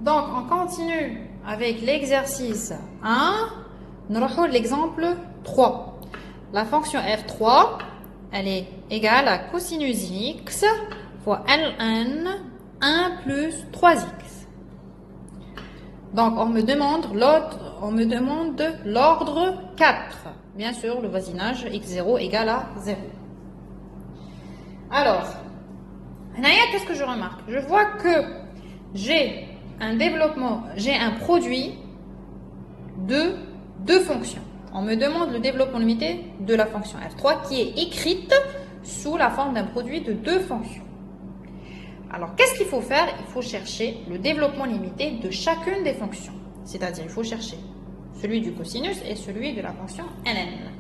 Donc, on continue avec l'exercice 1. Nous allons l'exemple 3. La fonction f3, elle est égale à cosinus x fois ln 1 plus 3x. Donc, on me demande l'ordre 4. Bien sûr, le voisinage x0 égale à 0. Alors, qu'est-ce que je remarque? Je vois que j'ai un produit de deux fonctions. On me demande le développement limité de la fonction f3 qui est écrite sous la forme d'un produit de deux fonctions. Alors, qu'est-ce qu'il faut faire? Il faut chercher le développement limité de chacune des fonctions. C'est-à-dire, il faut chercher celui du cosinus et celui de la fonction ln.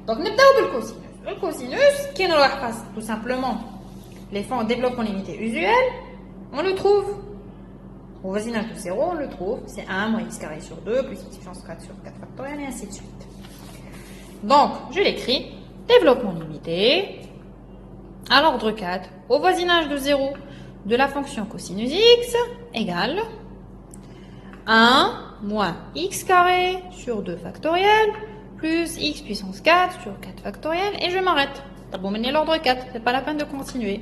Donc, nous le cosinus. Le cosinus, qui nous passe tout simplement les développement limité usuel, on le trouve au voisinage de 0, on le trouve, c'est 1 moins x carré sur 2 plus x puissance 4 sur 4 factoriel et ainsi de suite. Donc, je l'écris, développement limité à l'ordre 4 au voisinage de 0 de la fonction cosinus x égale 1 moins x carré sur 2 factoriel plus x puissance 4 sur 4 factoriel et je m'arrête. T'as beau mener l'ordre 4, c'est pas la peine de continuer.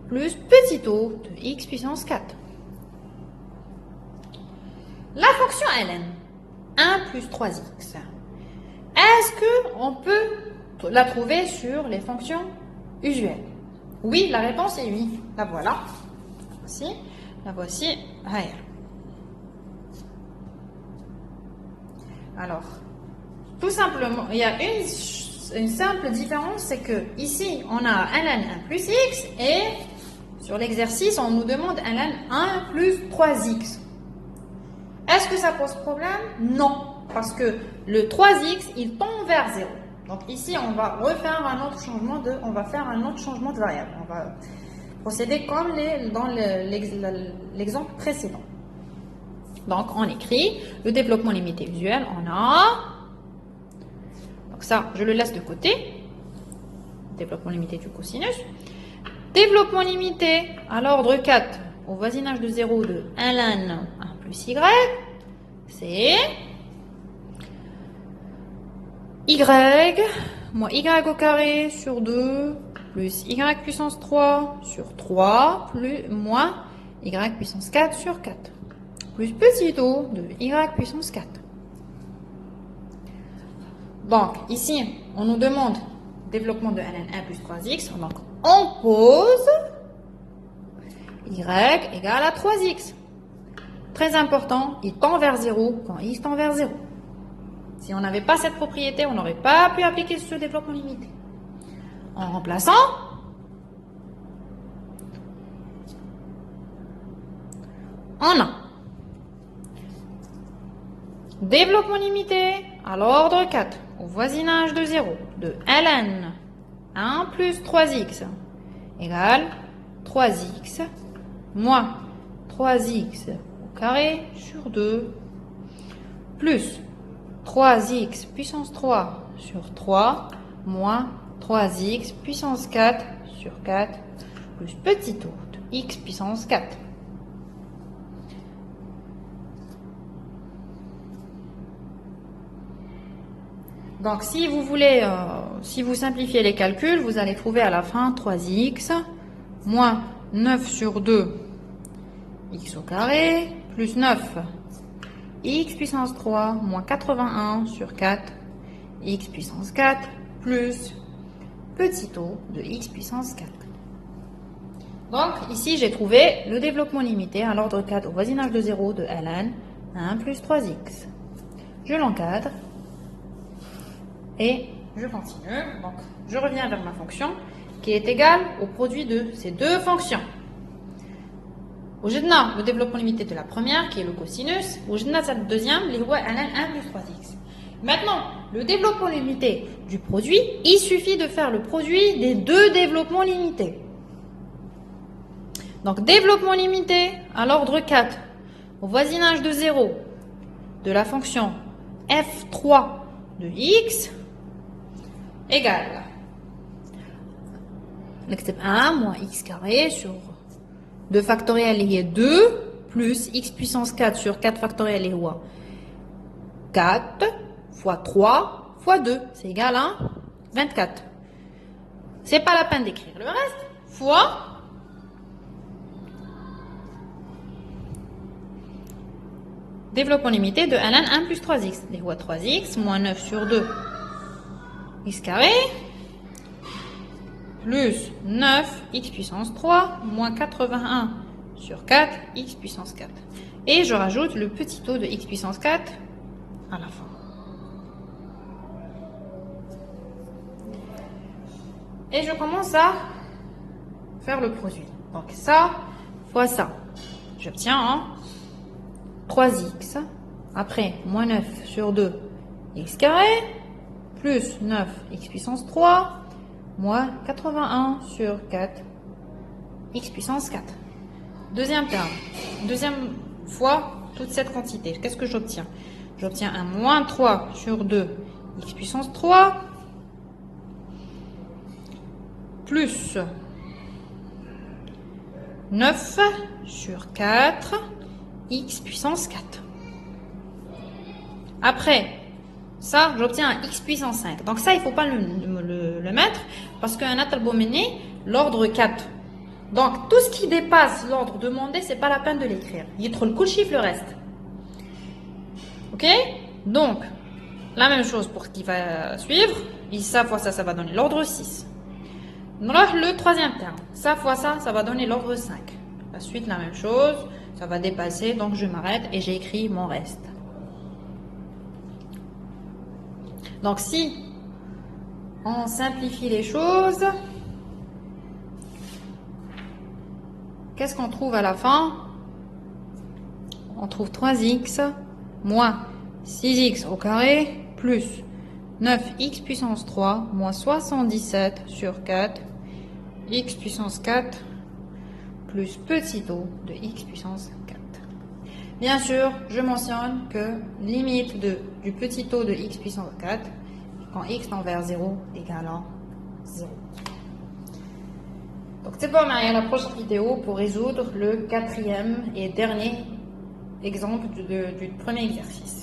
Plus petit o de x puissance 4. La fonction ln, 1 plus 3x, est-ce qu'on peut la trouver sur les fonctions usuelles? Oui, la réponse est oui. La voilà. La voici. Alors, tout simplement, il y a une simple différence, c'est que ici, on a ln 1 plus x et sur l'exercice, on nous demande ln 1 plus 3x. Est-ce que ça pose problème? Non, parce que le 3x, il tend vers 0. Donc ici, on va refaire un autre changement de variable. On va procéder comme dans l'exemple précédent. Donc, on écrit le développement limité usuel, on a... Donc ça, je le laisse de côté. Développement limité du cosinus. Développement limité à l'ordre 4 au voisinage de 0 de ln 1 plus y, c'est y moins y au carré sur 2 plus y puissance 3 sur 3 plus moins y puissance 4 sur 4 plus petit o de y puissance 4. Donc ici, on nous demande développement de ln 1 plus 3x, donc on pose y égale à 3x. Très important, il tend vers 0 quand x tend vers 0. Si on n'avait pas cette propriété, on n'aurait pas pu appliquer ce développement limité. En remplaçant, on a développement limité à l'ordre 4 au voisinage de 0 de ln 1 plus 3x égale 3x moins 3x au carré sur 2 plus 3x puissance 3 sur 3 moins 3x puissance 4 sur 4 plus petit o de x puissance 4. Donc, si vous voulez, si vous simplifiez les calculs, vous allez trouver à la fin 3x moins 9 sur 2 x au carré plus 9 x puissance 3 moins 81 sur 4 x puissance 4 plus petit o de x puissance 4. Donc, ici, j'ai trouvé le développement limité à l'ordre 4 au voisinage de 0 de ln 1 plus 3x. Je l'encadre. Et je continue. Donc, je reviens vers ma fonction qui est égale au produit de ces deux fonctions. وجدنا le développement limité de la première qui est le cosinus. وجدنا cette deuxième اللي هو ln 1 plus 3x. Maintenant, le développement limité du produit, il suffit de faire le produit des deux développements limités. Donc, développement limité à l'ordre 4 au voisinage de 0 de la fonction f3 de x égale 1 moins x carré sur 2 factoriel lié 2 plus x puissance 4 sur 4 factoriel est 4 fois 3 fois 2, c'est égal à 24. C'est pas la peine d'écrire le reste, fois développement limité de ln 1 plus 3x. Les 3x moins 9 sur 2 x carré plus 9 x puissance 3 moins 81 sur 4 x puissance 4. Et je rajoute le petit taux de x puissance 4 à la fin. Et je commence à faire le produit. Donc ça fois ça. J'obtiens 3x. Après, moins 9 sur 2 x carré plus 9 x puissance 3 moins 81 sur 4 x puissance 4. Deuxième terme. Deuxième fois toute cette quantité. Qu'est-ce que j'obtiens? J'obtiens un moins 3 sur 2 x puissance 3 plus 9 sur 4 x puissance 4. Après, ça, j'obtiens un x puissance 5. Donc ça, il ne faut pas le mettre parce qu'un atalboméné, l'ordre 4. Donc tout ce qui dépasse l'ordre demandé, c'est pas la peine de l'écrire. Il trouve le coup de chiffre le reste. Ok? Donc, la même chose pour ce qui va suivre. Et ça fois ça, ça va donner l'ordre 6. Alors, le troisième terme. Ça fois ça, ça va donner l'ordre 5. La suite, la même chose. Ça va dépasser, donc je m'arrête et j'écris mon reste. Donc si on simplifie les choses, qu'est-ce qu'on trouve à la fin? On trouve 3x moins 6x au carré plus 9x puissance 3 moins 77 sur 4 x puissance 4 plus petit taux de x puissance 4. Bien sûr, je mentionne que limite du petit taux de x puissance 4 quand x tend vers 0 égale à 0. Donc c'est bon, on arrive à la prochaine vidéo pour résoudre le quatrième et dernier exemple du premier exercice.